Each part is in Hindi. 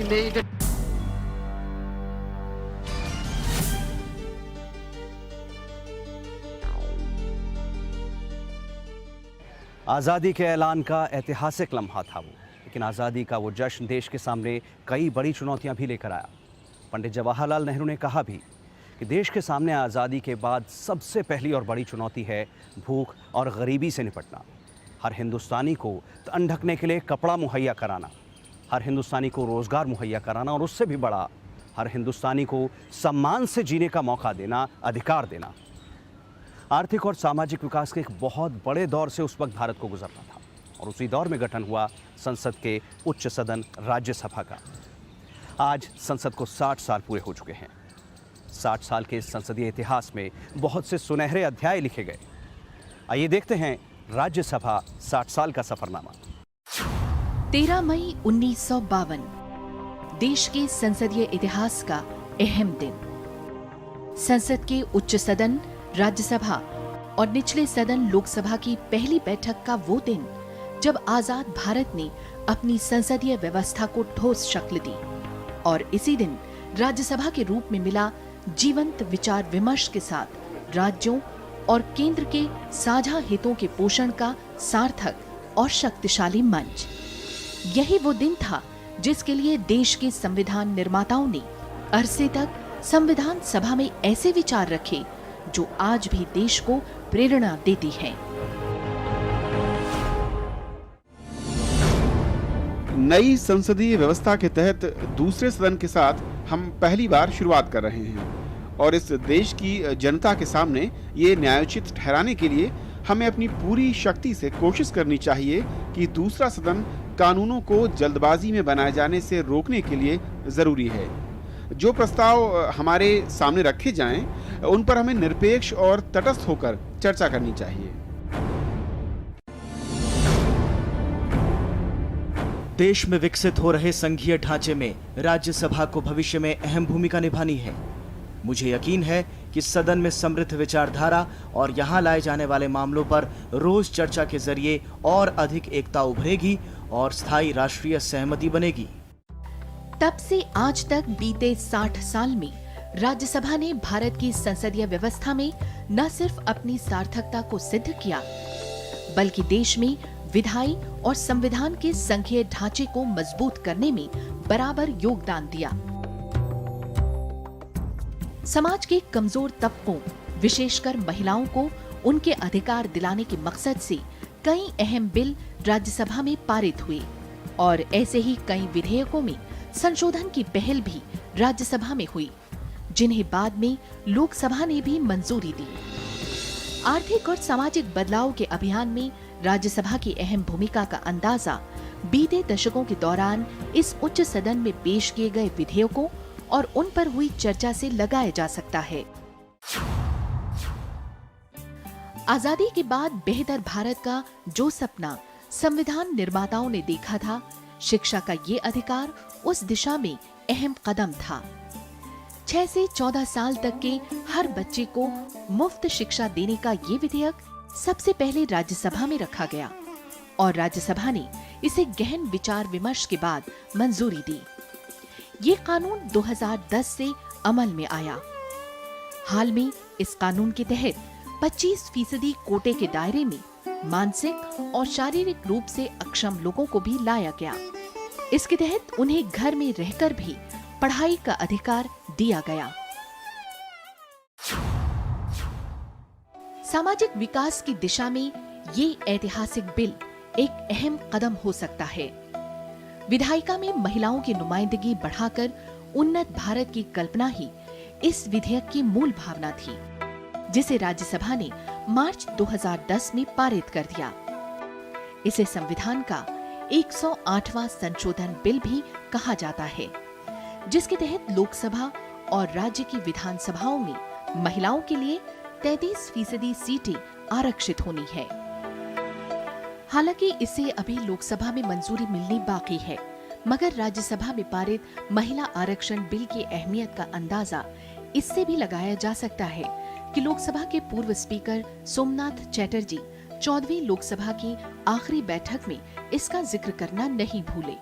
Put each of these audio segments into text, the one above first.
made it. आज़ादी के ऐलान का ऐतिहासिक लम्हा था वो, लेकिन आज़ादी का वो जश्न देश के सामने कई बड़ी चुनौतियां भी लेकर आया। पंडित जवाहरलाल नेहरू ने कहा भी कि देश के सामने आज़ादी के बाद सबसे पहली और बड़ी चुनौती है भूख और गरीबी से निपटना। हर हिंदुस्तानी को तन ढकने के लिए कपड़ा मुहैया कराना, हर हिंदुस्तानी को रोज़गार मुहैया कराना और उससे भी बड़ा, हर हिंदुस्तानी को सम्मान से जीने का मौका देना, अधिकार देना। आर्थिक और सामाजिक विकास के एक बहुत बड़े दौर से उस वक्त भारत को गुजरना था और उसी दौर में गठन हुआ संसद के उच्च सदन राज्यसभा का। आज संसद को 60 साल पूरे हो चुके हैं। 60 साल के इस संसदीय इतिहास में बहुत से सुनहरे अध्याय लिखे गए। आइए देखते हैं राज्यसभा 60 साल का सफरनामा। 13 मई 1952 देश के संसदीय इतिहास का अहम दिन। संसद के उच्च सदन राज्यसभा और निचले सदन लोकसभा की पहली बैठक का वो दिन जब आजाद भारत ने अपनी संसदीय व्यवस्था को ठोस शक्ल दी और इसी दिन राज्यसभा के रूप में मिला जीवंत विचार विमर्श के साथ राज्यों और केंद्र के साझा हितों के पोषण का सार्थक और शक्तिशाली मंच। यही वो दिन था जिसके लिए देश के संविधान निर्माताओं ने अरसे तक संविधान सभा में ऐसे विचार रखे जो आज भी देश को प्रेरणा देती है। नई संसदीय व्यवस्था के तहत दूसरे सदन के साथ हम पहली बार शुरुआत कर रहे हैं और इस देश की जनता के सामने ये न्यायोचित ठहराने के लिए हमें अपनी पूरी शक्ति से कोशिश करनी चाहिए कि दूसरा सदन कानूनों को जल्दबाजी में बनाए जाने से रोकने के लिए जरूरी है। जो प्रस्ताव हमारे सामने रखे जाएं, उन पर हमें निरपेक्ष और तटस्थ होकर चर्चा करनी चाहिए। देश में विकसित हो रहे संघीय ढांचे में राज्यसभा को भविष्य में अहम भूमिका निभानी है। मुझे यकीन है कि सदन में समृद्ध विचारधारा और यहाँ लाए जाने वाले मामलों पर रोज चर्चा के जरिए और अधिक एकता उभरेगी और स्थायी राष्ट्रीय सहमति बनेगी। तब से आज तक बीते 60 साल में राज्यसभा ने भारत की संसदीय व्यवस्था में न सिर्फ अपनी सार्थकता को सिद्ध किया, बल्कि देश में विधायी और संविधान के संघीय ढांचे को मजबूत करने में बराबर योगदान दिया। समाज के कमजोर तबकों, विशेषकर महिलाओं को उनके अधिकार दिलाने के मकसद से कई अहम बिल राज्यसभा में पारित हुए और ऐसे ही कई विधेयकों में संशोधन की पहल भी राज्यसभा में हुई, जिन्हें बाद में लोकसभा ने भी मंजूरी दी। आर्थिक और सामाजिक बदलाव के अभियान में राज्यसभा की अहम भूमिका का अंदाजा बीते दशकों के दौरान इस उच्च सदन में पेश किए गए विधेयकों और उन पर हुई चर्चा से लगाया जा सकता है। आजादी के बाद बेहतर भारत का जो सपना संविधान निर्माताओं ने देखा था, शिक्षा का ये अधिकार उस दिशा में अहम कदम था। 6 से 14 साल तक के हर बच्चे को मुफ्त शिक्षा देने का ये विधेयक सबसे पहले राज्यसभा में रखा गया और राज्यसभा ने इसे गहन विचार विमर्श के बाद मंजूरी दी। ये कानून 2010 से अमल में आया। हाल में इस कानून के तहत 25% कोटे के दायरे में मानसिक और शारीरिक रूप से अक्षम लोगों को भी लाया गया। इसके तहत उन्हें घर में रहकर भी पढ़ाई का अधिकार दिया गया। सामाजिक विकास की दिशा में ये ऐतिहासिक बिल एक अहम कदम हो सकता है। विधायिका में महिलाओं की नुमाइंदगी बढ़ाकर उन्नत भारत की कल्पना ही इस विधेयक की मूल भावना थी, जिसे राज्यसभा ने मार्च 2010 में पारित कर दिया। इसे संविधान का 108वां संशोधन बिल भी कहा जाता है, जिसके तहत लोकसभा और राज्य की विधानसभाओं में महिलाओं के लिए 33% सीटें आरक्षित होनी है। हालांकि इसे अभी लोकसभा में मंजूरी मिलनी बाकी है, मगर राज्यसभा में पारित महिला आरक्षण बिल की अहमियत का अंदाजा इससे भी लगाया जा सकता है कि लोकसभा के पूर्व स्पीकर सोमनाथ चैटर्जी 14वीं लोकसभा की आखिरी बैठक में इसका जिक्र करना नहीं भूले।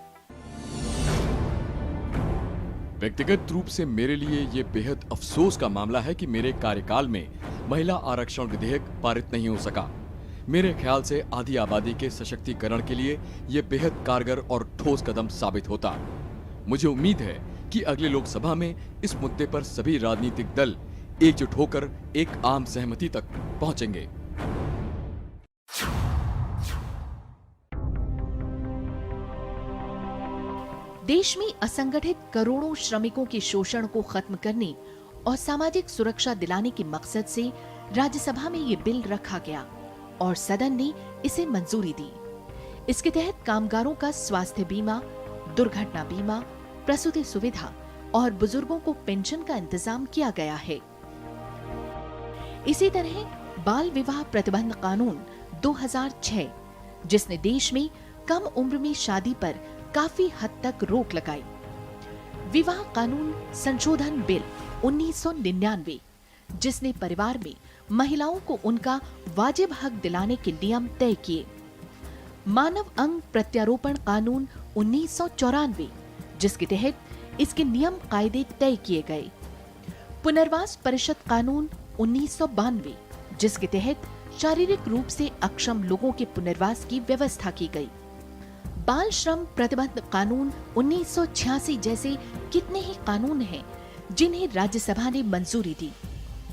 व्यक्तिगत रूप से मेरे लिए ये बेहद अफसोस का मामला है कि मेरे कार्यकाल में महिला आरक्षण विधेयक पारित नहीं हो सका। मेरे ख्याल से आधी आबादी के सशक्तिकरण के लिए ये बेहद कारगर और ठोस कदम साबित होता। मुझे उम्मीद है कि अगली लोकसभा में इस मुद्दे पर सभी राजनीतिक दल एकजुट होकर एक आम सहमति तक पहुंचेंगे। देश में असंगठित करोड़ों श्रमिकों के शोषण को खत्म करने और सामाजिक सुरक्षा दिलाने के मकसद से राज्यसभा में ये बिल रखा गया और सदन ने इसे मंजूरी दी। इसके तहत कामगारों का स्वास्थ्य बीमा, दुर्घटना बीमा, प्रसूति सुविधा और बुजुर्गों को पेंशन का इंतजाम किया गया है। इसी तरह बाल विवाह प्रतिबंध कानून 2006, जिसने देश में कम उम्र में शादी पर काफी हद तक रोक लगाई। विवाह कानून संशोधन बिल 1999, जिसने परिवार में महिलाओं को उनका वाजिब हक दिलाने के नियम तय किए। मानव अंग प्रत्यारोपण कानून 1994, जिसके तहत इसके नियम कायदे तय किए गए। पुनर्वास परिषद कानून 1992, जिसके तहत शारीरिक रूप से अक्षम लोगों के पुनर्वास की व्यवस्था की गई। बाल श्रम प्रतिबंध कानून 1986 जैसे कितने ही कानून हैं जिन्हें राज्यसभा ने मंजूरी दी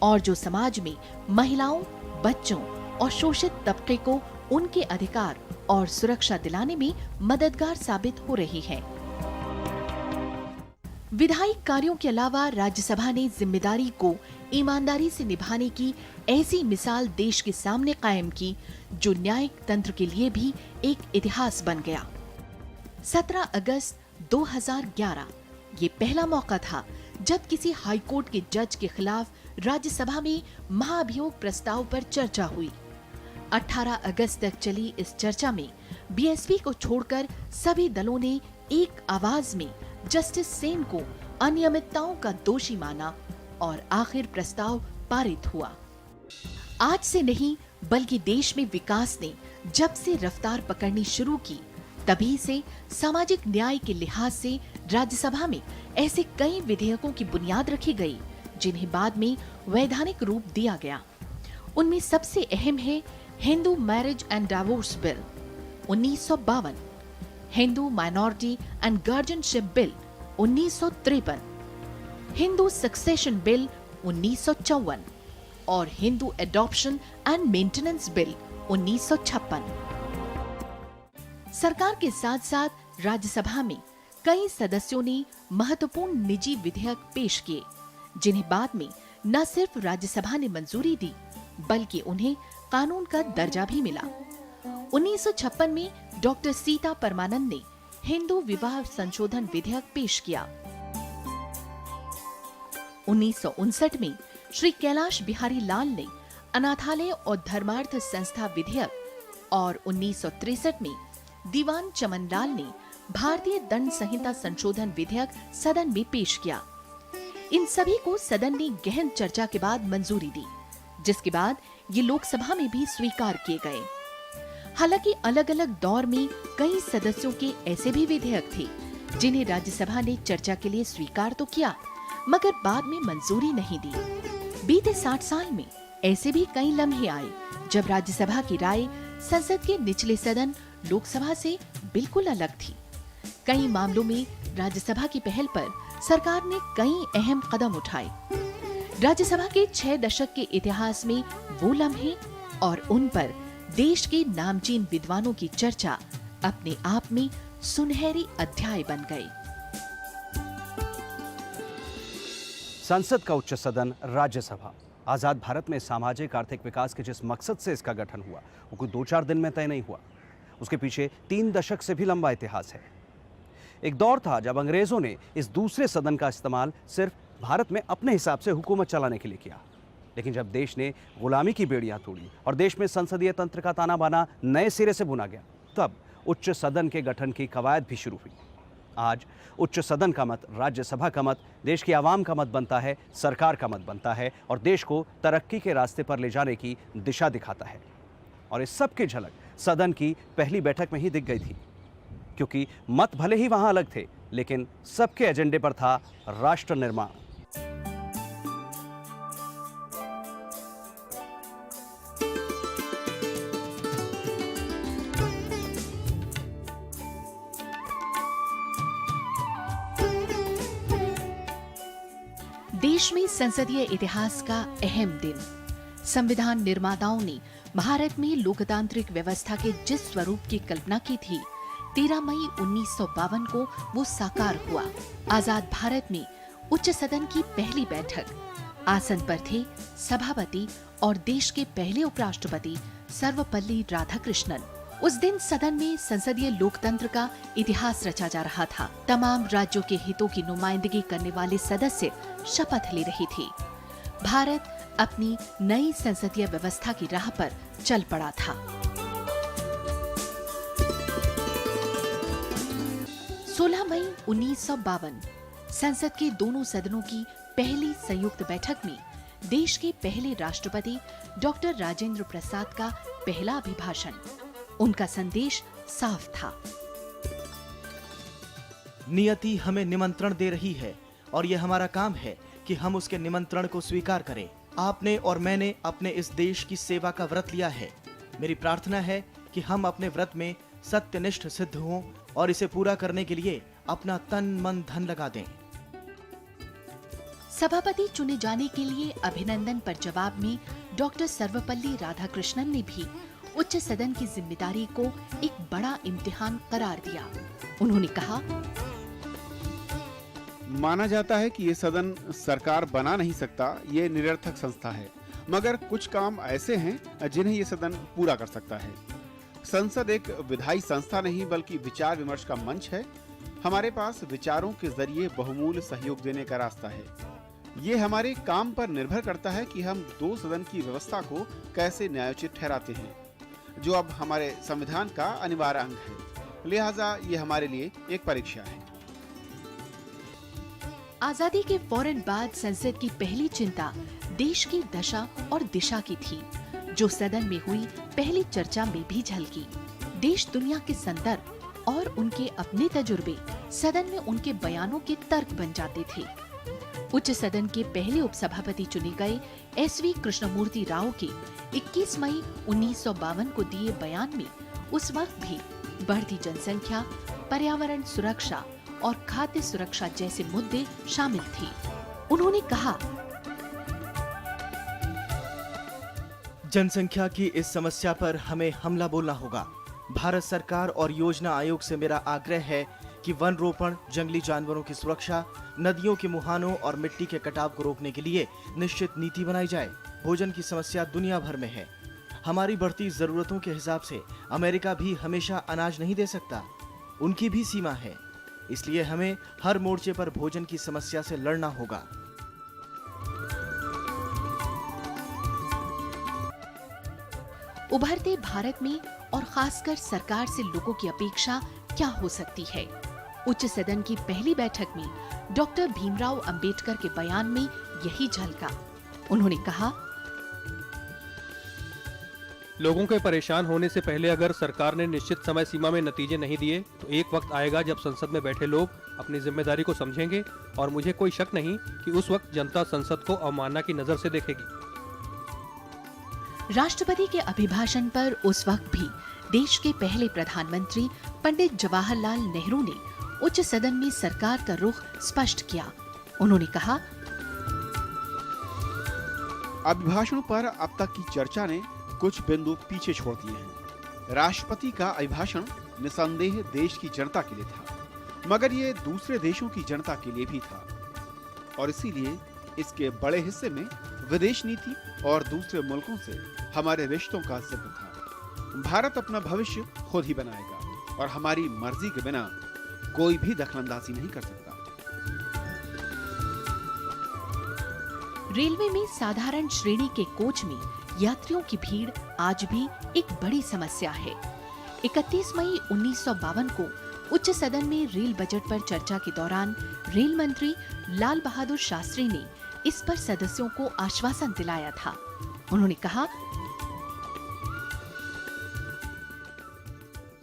और जो समाज में महिलाओं, बच्चों और शोषित तबके को उनके अधिकार और सुरक्षा दिलाने में मददगार साबित हो रही है। विधायी कार्यों के अलावा राज्यसभा ने जिम्मेदारी को ईमानदारी से निभाने की ऐसी मिसाल देश के सामने कायम की जो न्यायिक तंत्र के लिए भी एक इतिहास बन गया। 17 अगस्त 2011 ये पहला मौका था जब किसी हाईकोर्ट के जज के खिलाफ राज्यसभा में महाभियोग प्रस्ताव पर चर्चा हुई। 18 अगस्त तक चली इस चर्चा में बीएसपी को छोड़कर सभी दलों ने एक आवाज में जस्टिस सेन को अनियमितताओं का दोषी माना और आखिर प्रस्ताव पारित हुआ। आज से नहीं बल्कि देश में विकास ने जब से रफ्तार पकड़नी शुरू की तभी से सामाजिक न्याय के लिहाज से राज्यसभा में ऐसे कई विधेयकों की बुनियाद रखी गई जिन्हें बाद में वैधानिक रूप दिया गया। उनमें सबसे अहम है Hindu marriage and divorce bill 1952, Hindu minority and guardianship bill 1953, Hindu succession bill 1954 और Hindu adoption and maintenance bill 1956। सरकार के साथ साथ राज्यसभा में कई सदस्यों ने महत्वपूर्ण निजी विधेयक पेश किए जिन्हें बाद में न सिर्फ राज्यसभा ने मंजूरी दी बल्कि उन्हें कानून का दर्जा भी मिला। 1956 में डॉक्टर सीता परमानंद ने हिंदू विवाह संशोधन विधेयक पेश किया। 1959 में श्री कैलाश बिहारी लाल ने अनाथालय और धर्मार्थ संस्था विधेयक और 1963 में दीवान चमनलाल ने भारतीय दंड संहिता संशोधन विधेयक सदन में पेश किया। इन सभी को सदन ने गहन चर्चा के बाद मंजूरी दी, जिसके बाद ये लोकसभा में भी स्वीकार किए गए। हालांकि अलग अलग दौर में कई सदस्यों के ऐसे भी विधेयक थे जिन्हें राज्यसभा ने चर्चा के लिए स्वीकार तो किया मगर बाद में मंजूरी नहीं दी। बीते 60 साल में ऐसे भी कई लम्हे आए जब राज्यसभा की राय संसद के निचले सदन लोकसभा से बिल्कुल अलग थी। कई मामलों में राज्यसभा की पहल पर सरकार ने कई अहम कदम उठाए। राज्यसभा के 6 दशक के इतिहास में वो लम्हे और उन पर देश के नामचीन विद्वानों की चर्चा अपने आप में सुनहरी अध्याय बन गए। संसद का उच्च सदन राज्यसभा आजाद भारत में सामाजिक आर्थिक विकास के जिस मकसद से इसका गठन हुआ वो कोई 2-4 दिन में तय नहीं हुआ। उसके पीछे 3 दशक से भी लंबा इतिहास है। एक दौर था जब अंग्रेजों ने इस दूसरे सदन का इस्तेमाल सिर्फ भारत में अपने हिसाब से हुकूमत चलाने के लिए किया, लेकिन जब देश ने गुलामी की बेड़ियां तोड़ी और देश में संसदीय तंत्र का ताना बाना नए सिरे से बुना गया, तब उच्च सदन के गठन की कवायद भी शुरू हुई। आज उच्च सदन का मत, राज्यसभा का मत, देश की आवाम का मत बनता है, सरकार का मत बनता है और देश को तरक्की के रास्ते पर ले जाने की दिशा दिखाता है। और इस सब की झलक सदन की पहली बैठक में ही दिख गई थी, क्योंकि मत भले ही वहां अलग थे लेकिन सबके एजेंडे पर था राष्ट्र निर्माण। देश में संसदीय इतिहास का अहम दिन। संविधान निर्माताओं ने भारत में लोकतांत्रिक व्यवस्था के जिस स्वरूप की कल्पना की थी, 13 मई 1952 को वो साकार हुआ। आजाद भारत में उच्च सदन की पहली बैठक। आसन पर थे सभापति और देश के पहले उपराष्ट्रपति सर्वपल्ली राधाकृष्णन। उस दिन सदन में संसदीय लोकतंत्र का इतिहास रचा जा रहा था। तमाम राज्यों के हितों की नुमाइंदगी करने वाले सदस्य शपथ ले रहे थे। भारत अपनी नई संसदीय व्यवस्था की राह पर चल पड़ा था। 16 मई 1952 संसद के दोनों सदनों की पहली संयुक्त बैठक में देश के पहले राष्ट्रपति डॉक्टर राजेंद्र प्रसाद का पहला अभिभाषण। उनका संदेश साफ था। नियति हमें निमंत्रण दे रही है और यह हमारा काम है कि हम उसके निमंत्रण को स्वीकार करें। आपने और मैंने अपने इस देश की सेवा का व्रत लिया है। मेरी प्रार्थना है कि हम अपने व्रत में सत्यनिष्ठ सिद्ध हों और इसे पूरा करने के लिए अपना तन मन धन लगा दें। सभापति चुने जाने के लिए अभिनंदन पर जवाब में डॉक्टर सर्वपल्ली राधाकृष्णन ने भी उच्च सदन की जिम्मेदारी को एक बड़ा इम्तिहान करार दिया। उन्होंने कहा, माना जाता है कि ये सदन सरकार बना नहीं सकता, ये निरर्थक संस्था है, मगर कुछ काम ऐसे हैं जिन्हें ये सदन पूरा कर सकता है। संसद एक विधायी संस्था नहीं बल्कि विचार विमर्श का मंच है। हमारे पास विचारों के जरिए बहुमूल्य सहयोग देने का रास्ता है। ये हमारे काम पर निर्भर करता है कि हम दो सदन की व्यवस्था को कैसे न्यायोचित ठहराते हैं, जो अब हमारे संविधान का अनिवार्य अंग है। लिहाजा ये हमारे लिए एक परीक्षा है। आजादी के फौरन बाद संसद की पहली चिंता देश की दशा और दिशा की थी, जो सदन में हुई पहली चर्चा में भी झलकी। देश दुनिया के संदर्भ और उनके अपने तजुर्बे सदन में उनके बयानों के तर्क बन जाते थे। उच्च सदन के पहले उपसभापति चुने गए एसवी कृष्णमूर्ति राव के 21 मई 1952 को दिए बयान में उस वक्त भी बढ़ती जनसंख्या, पर्यावरण सुरक्षा और खाद्य सुरक्षा जैसे मुद्दे शामिल थे। उन्होंने कहा, जनसंख्या की इस समस्या पर हमें हमला बोलना होगा। भारत सरकार और योजना आयोग से मेरा आग्रह है कि वन रोपण, जंगली जानवरों की सुरक्षा, नदियों के मुहानों और मिट्टी के कटाव को रोकने के लिए निश्चित नीति बनाई जाए। भोजन की समस्या दुनिया भर में है। हमारी बढ़ती जरूरतों के हिसाब से अमेरिका भी हमेशा अनाज नहीं दे सकता, उनकी भी सीमा है। इसलिए हमें हर मोर्चे पर भोजन की समस्या से लड़ना होगा। उभरते भारत में और खासकर सरकार से लोगों की अपेक्षा क्या हो सकती है? उच्च सदन की पहली बैठक में डॉक्टर भीमराव अंबेडकर के बयान में यही झलका। उन्होंने कहा, लोगों के परेशान होने से पहले अगर सरकार ने निश्चित समय सीमा में नतीजे नहीं दिए तो एक वक्त आएगा जब संसद में बैठे लोग अपनी जिम्मेदारी को समझेंगे और मुझे कोई शक नहीं कि उस वक्त जनता संसद को अवमानना की नजर से देखेगी। राष्ट्रपति के अभिभाषण पर उस वक्त भी देश के पहले प्रधानमंत्री पंडित जवाहरलाल नेहरू ने उच्च सदन में सरकार का रुख स्पष्ट किया। उन्होंने कहा, अभिभाषणों पर अब तक की चर्चा ने कुछ बिंदु पीछे छोड़ दिए हैं। राष्ट्रपति का अभिभाषण निसंदेह देश की जनता के लिए था, मगर ये दूसरे देशों की जनता के लिए भी था और इसीलिए इसके बड़े हिस्से में विदेश नीति और दूसरे मुल्कों से हमारे रिश्तों का जिक्र था। भारत अपना भविष्य खुद ही बनाएगा और हमारी मर्जी के बिना कोई भी दखलंदाजी नहीं कर सकता। रेलवे में साधारण श्रेणी के कोच में यात्रियों की भीड़ आज भी एक बड़ी समस्या है। 31 मई 1952 को उच्च सदन में रेल बजट पर चर्चा के दौरान रेल मंत्री लाल बहादुर शास्त्री ने इस पर सदस्यों को आश्वासन दिलाया था। उन्होंने कहा,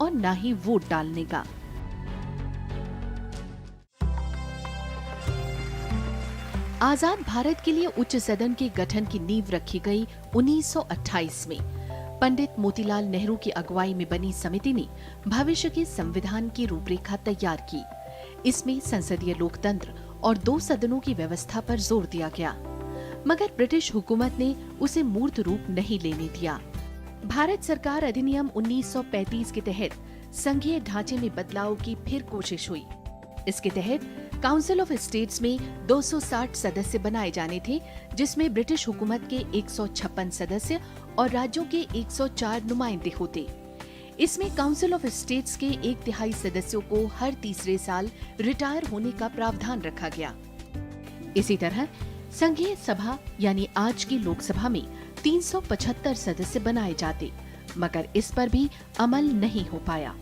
और न ही वोट डालने का। आजाद भारत के लिए उच्च सदन के गठन की नींव रखी गई 1928 में। पंडित मोतीलाल नेहरू की अगुवाई में बनी समिति ने भविष्य के संविधान की रूपरेखा तैयार की। इसमें संसदीय लोकतंत्र और 2 सदनों की व्यवस्था पर जोर दिया गया, मगर ब्रिटिश हुकूमत ने उसे मूर्त रूप नहीं लेने दिया। भारत सरकार अधिनियम 1935 के तहत संघीय ढांचे में बदलाव की फिर कोशिश हुई। इसके तहत काउंसिल ऑफ स्टेट्स में 260 सदस्य बनाए जाने थे, जिसमें ब्रिटिश हुकूमत के 156 सदस्य और राज्यों के 104 नुमाइंदे होते। इसमें काउंसिल ऑफ स्टेट्स के 1/3 सदस्यों को हर तीसरे साल रिटायर होने का प्रावधान रखा गया। इसी तरह संघीय सभा यानी आज की लोकसभा में 375 सदस्य बनाए जाते, मगर इस पर भी अमल नहीं हो पाया।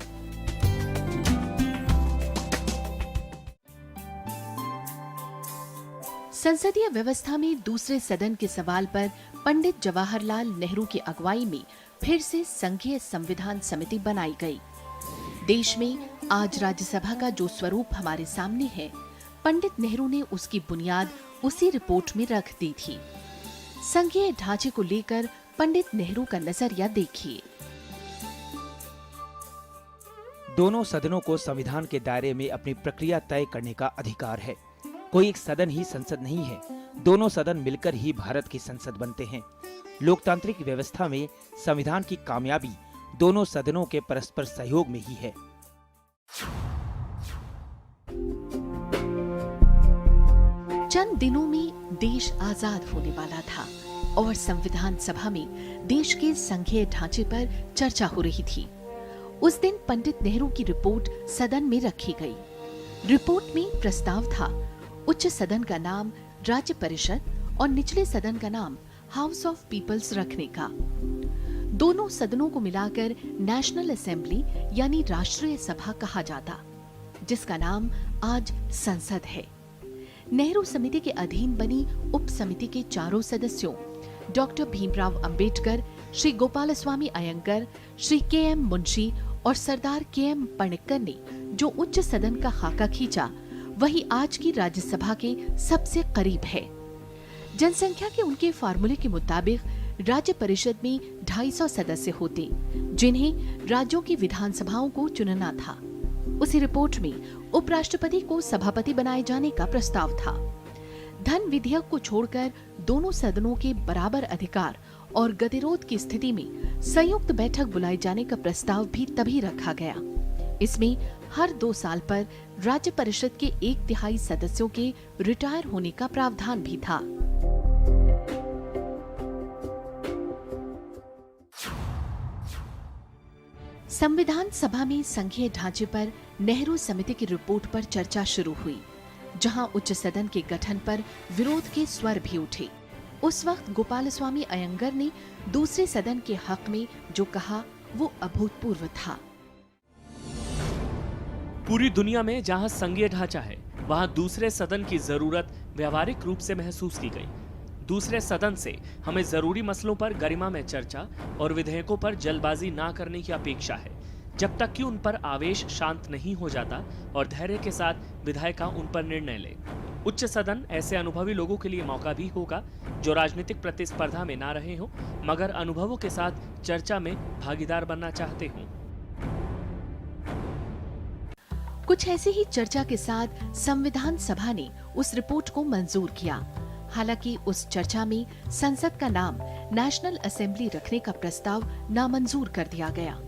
संसदीय व्यवस्था में दूसरे सदन के सवाल पर पंडित जवाहरलाल नेहरू की अगुवाई में फिर से संघीय संविधान समिति बनाई गई। देश में आज राज्यसभा का जो स्वरूप हमारे सामने है, पंडित नेहरू ने उसकी बुनियाद उसी रिपोर्ट में रख दी थी। संघीय ढांचे को लेकर पंडित नेहरू का नजरिया देखिए। दोनों सदनों को संविधान के दायरे में अपनी प्रक्रिया तय करने का अधिकार है। कोई एक सदन ही संसद नहीं है, दोनों सदन मिलकर ही भारत की संसद बनते हैं। लोकतांत्रिक व्यवस्था में संविधान की कामयाबी दोनों सदनों के परस्पर सहयोग में ही है। चंद दिनों में देश आजाद होने वाला था और संविधान सभा में देश के संघीय ढांचे पर चर्चा हो रही थी। उस दिन पंडित नेहरू की रिपोर्ट सदन में रखी गई। रिपोर्ट में प्रस्ताव था उच्च सदन का नाम राज्य परिषद और निचले सदन का नाम हाउस ऑफ पीपल्स रखने का। दोनों सदनों को मिलाकर नेशनल असेंबली यानी राष्ट्रीय सभा कहा जाता, जिसका नाम आज संसद है। नेहरू समिति के अधीन बनी उप समिति के चारों सदस्यों डॉक्टर भीमराव अंबेडकर, श्री गोपालस्वामी अयंगर, श्री के.एम. मुंशी और सरदार के.एम. पणिक्कर ने जो उच्च सदन का खाका खींचा, वही आज की राज्यसभा के सबसे करीब है। जनसंख्या के उनके फार्मूले के मुताबिक राज्य परिषद में 250 सदस्य होते, जिन्हें राज्यों की विधानसभाओं को चुनना था। उसी रिपोर्ट में उपराष्ट्रपति को सभापति बनाए जाने का प्रस्ताव था। धन विधेयक को छोड़कर दोनों सदनों के बराबर अधिकार और गतिरोध की स्थिति में संयुक्त बैठक बुलाए जाने का प्रस्ताव भी तभी रखा गया। इसमें हर 2 साल पर राज्य परिषद के 1/3 सदस्यों के रिटायर होने का प्रावधान भी था। संविधान सभा में संघीय ढांचे पर नेहरू समिति की रिपोर्ट पर चर्चा शुरू हुई, जहां उच्च सदन के गठन पर विरोध के स्वर भी उठे। उस वक्त गोपालस्वामी अयंगर ने दूसरे सदन के हक में जो कहा, वो अभूतपूर्व था। पूरी दुनिया में जहां संघीय ढांचा है, वहां दूसरे सदन की जरूरत व्यवहारिक रूप से महसूस की गई। दूसरे सदन से हमें जरूरी मसलों पर गरिमा में चर्चा और विधेयकों पर जल्दबाजी ना करने की अपेक्षा है, जब तक कि उन पर आवेश शांत नहीं हो जाता और धैर्य के साथ विधायिका उन पर निर्णय ले। उच्च सदन ऐसे अनुभवी लोगों के लिए मौका भी होगा जो राजनीतिक प्रतिस्पर्धा में ना रहे हों, मगर अनुभवों के साथ चर्चा में भागीदार बनना चाहते हों। कुछ ऐसी ही चर्चा के साथ संविधान सभा ने उस रिपोर्ट को मंजूर किया। हालांकि उस चर्चा में संसद का नाम नेशनल असेंबली रखने का प्रस्ताव नामंजूर कर दिया गया।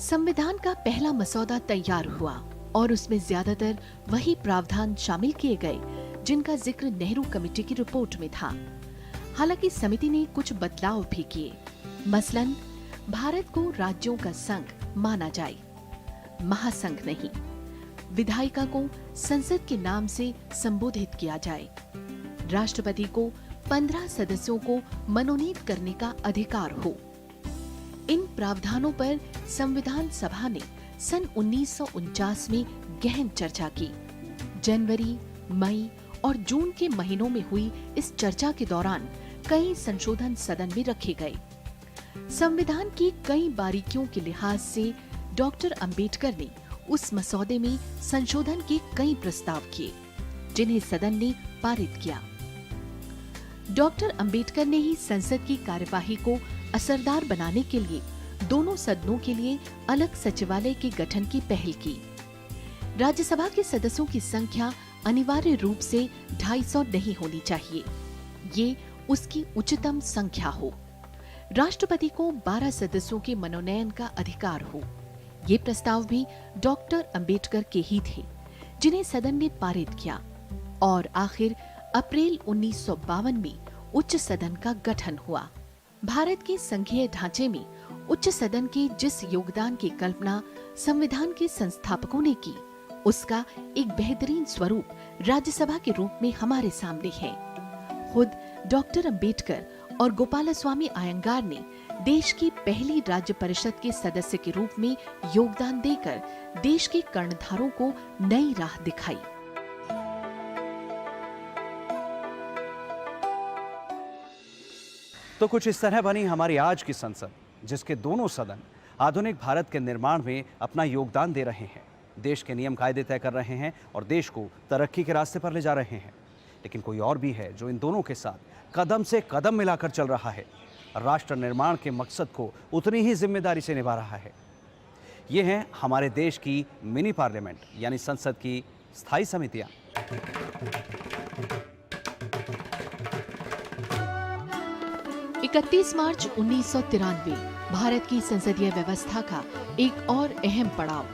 संविधान का पहला मसौदा तैयार हुआ और उसमें ज्यादातर वही प्रावधान शामिल किए गए जिनका जिक्र नेहरू कमेटी की रिपोर्ट में था। हालांकि समिति ने कुछ बदलाव भी किए। मसलन भारत को राज्यों का संघ माना जाए, महासंघ नहीं। विधायिका को संसद के नाम से संबोधित किया जाए। राष्ट्रपति को 15 सदस्यों को मनोनीत करने का अधिकार हो। इन प्रावधानों पर संविधान सभा ने सन 1949 में गहन चर्चा की। जनवरी, मई और जून के महीनों में हुई इस चर्चा के दौरान कई संशोधन सदन में रखे गए। संविधान की कई बारीकियों के लिहाज से डॉक्टर अंबेडकर ने उस मसौदे में संशोधन के कई प्रस्ताव किए जिन्हें सदन ने पारित किया। डॉक्टर अंबेडकर ने ही संसद की कार्यवाही को असरदार बनाने के लिए दोनों सदनों के लिए अलग सचिवालय के गठन की पहल की। राज्यसभा के सदस्यों की संख्या अनिवार्य रूप से 250 नहीं होनी चाहिए, ये उसकी उच्चतम संख्या हो। राष्ट्रपति को 12 सदस्यों के मनोनयन का अधिकार हो। ये प्रस्ताव भी डॉक्टर अंबेडकर के ही थे जिन्हें सदन ने पारित किया और आखिर अप्रैल 1952 में उच्च सदन का गठन हुआ। भारत के संघीय ढांचे में उच्च सदन के जिस योगदान की कल्पना संविधान के संस्थापकों ने की, उसका एक बेहतरीन स्वरूप राज्यसभा के रूप में हमारे सामने है। खुद डॉक्टर अंबेडकर और गोपालस्वामी अयंगार ने देश की पहली राज्य परिषद के सदस्य के रूप में योगदान देकर देश के कर्णधारों को नई राह दिखाई। तो कुछ इस तरह बनी हमारी आज की संसद, जिसके दोनों सदन आधुनिक भारत के निर्माण में अपना योगदान दे रहे हैं, देश के नियम कायदे तय कर रहे हैं और देश को तरक्की के रास्ते पर ले जा रहे हैं। लेकिन कोई और भी है जो इन दोनों के साथ कदम से कदम मिलाकर चल रहा है, राष्ट्र निर्माण के मकसद को उतनी ही जिम्मेदारी से निभा रहा है। ये हैं हमारे देश की मिनी पार्लियामेंट यानी संसद की स्थायी समितियां। इकतीस मार्च 1993 भारत की संसदीय व्यवस्था का एक और अहम पड़ाव।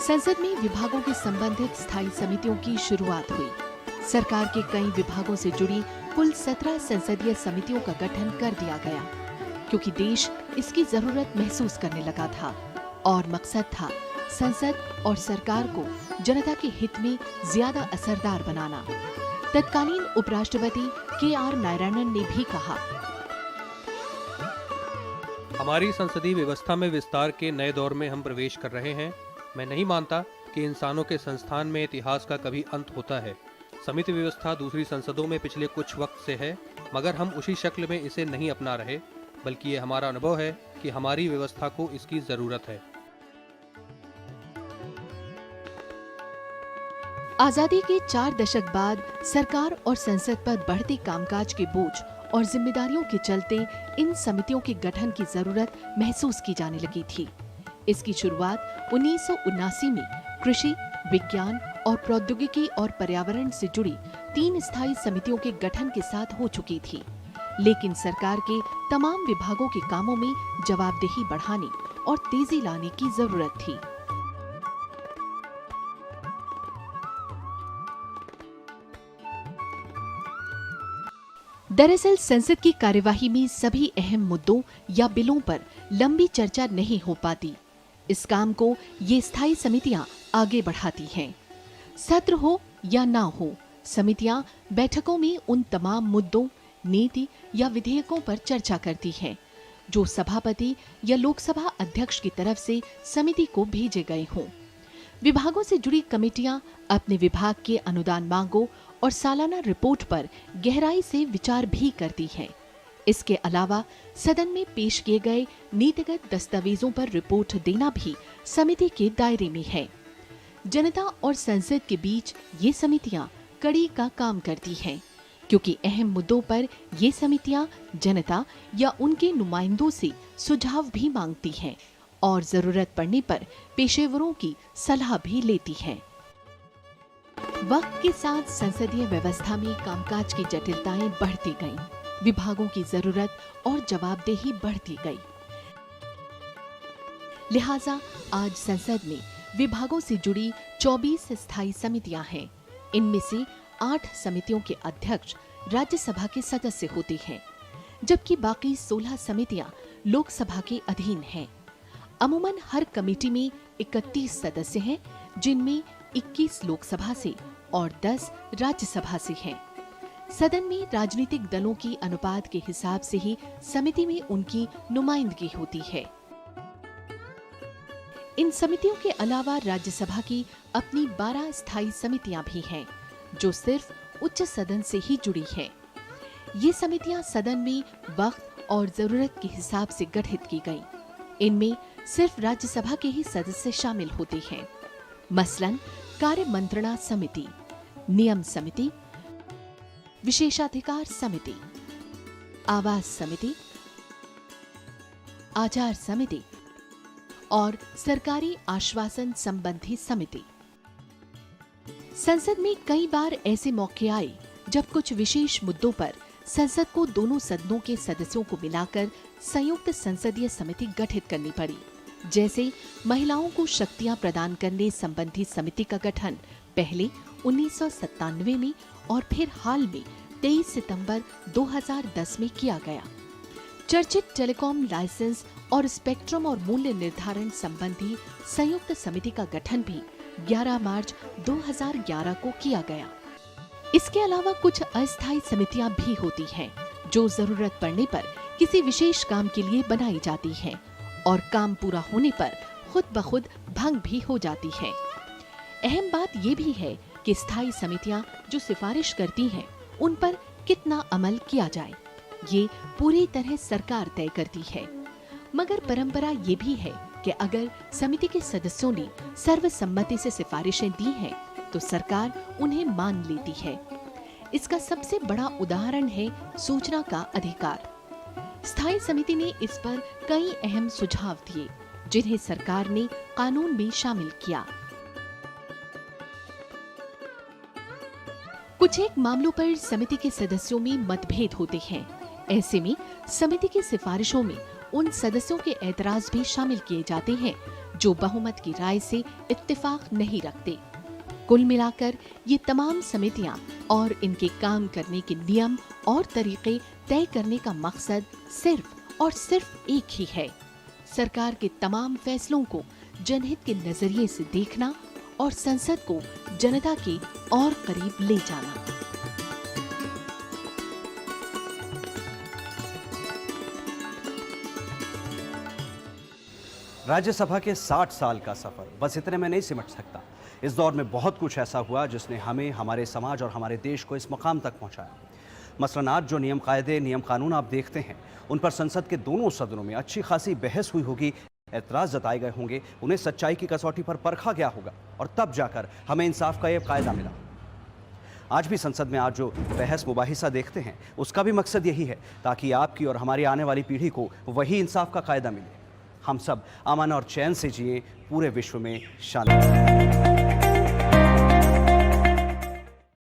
संसद में विभागों के संबंधित स्थायी समितियों की शुरुआत हुई। सरकार के कई विभागों से जुड़ी कुल 17 संसदीय समितियों का गठन कर दिया गया, क्योंकि देश इसकी जरूरत महसूस करने लगा था और मकसद था संसद और सरकार को जनता के हित में ज्यादा असरदार बनाना। तत्कालीन उपराष्ट्रपति KR नारायणन ने भी कहा, हमारी संसदीय व्यवस्था में विस्तार के नए दौर में हम प्रवेश कर रहे हैं। मैं नहीं मानता कि इंसानों के संस्थान में इतिहास का कभी अंत होता है। समिति व्यवस्था दूसरी संसदों में पिछले कुछ वक्त से है, मगर हम उसी शक्ल में इसे नहीं अपना रहे, बल्कि ये हमारा अनुभव है कि हमारी व्यवस्था को इसकी जरूरत है। आजादी के 4 दशक बाद सरकार और संसद पर बढ़ते कामकाज के बोझ और जिम्मेदारियों के चलते इन समितियों के गठन की जरूरत महसूस की जाने लगी थी। इसकी शुरुआत 1979 में कृषि, विज्ञान और प्रौद्योगिकी और पर्यावरण से जुड़ी 3 स्थायी समितियों के गठन के साथ हो चुकी थी, लेकिन सरकार के तमाम विभागों के कामों में जवाबदेही बढ़ाने और तेजी लाने की जरूरत थी। दरअसल संसद की कार्यवाही में सभी अहम मुद्दों या बिलों पर लंबी चर्चा नहीं हो पाती। इस काम को ये स्थायी समितियां आगे बढ़ाती हैं। सत्र हो या ना हो, समितियां बैठकों में उन तमाम मुद्दों, नीति या विधेयकों पर चर्चा करती हैं जो सभापति या लोकसभा अध्यक्ष की तरफ से समिति को भेजे गए हों। विभागों से जुड़ी कमेटियां अपने विभाग के अनुदान मांगों और सालाना रिपोर्ट पर गहराई से विचार भी करती हैं। इसके अलावा सदन में पेश किए गए नीतिगत दस्तावेजों पर रिपोर्ट देना भी समिति के दायरे में है। जनता और संसद के बीच ये समितियां कड़ी का काम करती हैं, क्योंकि अहम मुद्दों पर ये समितियां जनता या उनके नुमाइंदों से सुझाव भी मांगती हैं और जरूरत पड़ने पर पेशेवरों की सलाह भी लेती हैं। वक्त के साथ संसदीय व्यवस्था में कामकाज की जटिलताएं बढ़ती गईं, विभागों की जरूरत और जवाबदेही बढ़ती गई। लिहाजा आज संसद में विभागों से जुड़ी 24 स्थायी समितियां हैं। इनमें से 8 समितियों के अध्यक्ष राज्यसभा के सदस्य होते हैं, जबकि बाकी 16 समितियां लोकसभा के अधीन हैं। अमूमन हर कमेटी में 31 सदस्य हैं, जिनमें 21 लोकसभा से और 10 राज्यसभा से हैं। सदन में राजनीतिक दलों की अनुपात के हिसाब से ही समिति में उनकी नुमाइंदगी होती है। इन समितियों के अलावा राज्यसभा की अपनी 12 स्थायी समितियां भी हैं, जो सिर्फ उच्च सदन से ही जुड़ी हैं। ये समितियां सदन में वक्त और जरूरत के हिसाब से गठित की गई। इनमें सिर्फ राज्यसभा के ही सदस्य शामिल होते हैं। मसलन कार्य मंत्रणा समिति, नियम समिति, विशेषाधिकार समिति, आवास समिति, आचार समिति और सरकारी आश्वासन संबंधी समिति। संसद में कई बार ऐसे मौके आए जब कुछ विशेष मुद्दों पर संसद को दोनों सदनों के सदस्यों को मिलाकर संयुक्त संसदीय समिति गठित करनी पड़ी। जैसे महिलाओं को शक्तियां प्रदान करने संबंधी समिति का गठन पहले 1997 में और फिर हाल में 23 सितंबर 2010 में किया गया। चर्चित टेलीकॉम लाइसेंस और स्पेक्ट्रम और मूल्य निर्धारण संबंधी संयुक्त समिति का गठन भी 11 मार्च 2011 को किया गया। इसके अलावा कुछ अस्थायी समितियां भी होती हैं, जो जरूरत पड़ने पर किसी विशेष काम के लिए बनाई जाती हैं और काम पूरा होने पर खुद ब खुद भंग भी हो जाती हैं। अहम बात ये भी है कि स्थायी समितियां जो सिफारिश करती हैं, उन पर कितना अमल किया जाए, ये पूरी तरह सरकार तय करती है। मगर परंपरा ये भी है कि अगर समिति के सदस्यों ने सर्वसम्मति से सिफारिशें दी हैं, तो सरकार उन्हें मान लेती है। इसका सबसे बड़ा उदाहरण है सूचना का अधिकार। स्थायी समिति ने इस पर कई अहम सुझाव दिए, जिन्हें सरकार ने कानून में शामिल किया। कुछ एक मामलों पर समिति के सदस्यों में मतभेद होते हैं। ऐसे में समिति की सिफारिशों में उन सदस्यों के ऐतराज भी शामिल किए जाते हैं जो बहुमत की राय से इत्तेफाक नहीं रखते। कुल मिलाकर ये तमाम समितियां और इनके काम करने के नियम और तरीके तय करने का मकसद सिर्फ और सिर्फ एक ही है, सरकार के तमाम फैसलों को जनहित के नजरिए से देखना और संसद को जनता के और करीब ले जाना। राज्यसभा के 60 साल का सफर बस इतने में नहीं सिमट सकता। इस दौर में बहुत कुछ ऐसा हुआ जिसने हमें, हमारे समाज और हमारे देश को इस मुकाम तक पहुंचाया। मसलन आज जो नियम कायदे, नियम कानून आप देखते हैं, उन पर संसद के दोनों सदनों में अच्छी खासी बहस हुई होगी, ऐतराज जताए गए होंगे, उन्हें सच्चाई की कसौटी पर परखा गया होगा और तब जाकर हमें इंसाफ का ये कायदा मिला। आज भी संसद में आज जो बहस मुबाहिसा देखते हैं, उसका भी मकसद यही है ताकि आपकी और हमारी आने वाली पीढ़ी को वही इंसाफ का कायदा मिले। हम सब अमन और चैन से जिए, पूरे विश्व में शांति।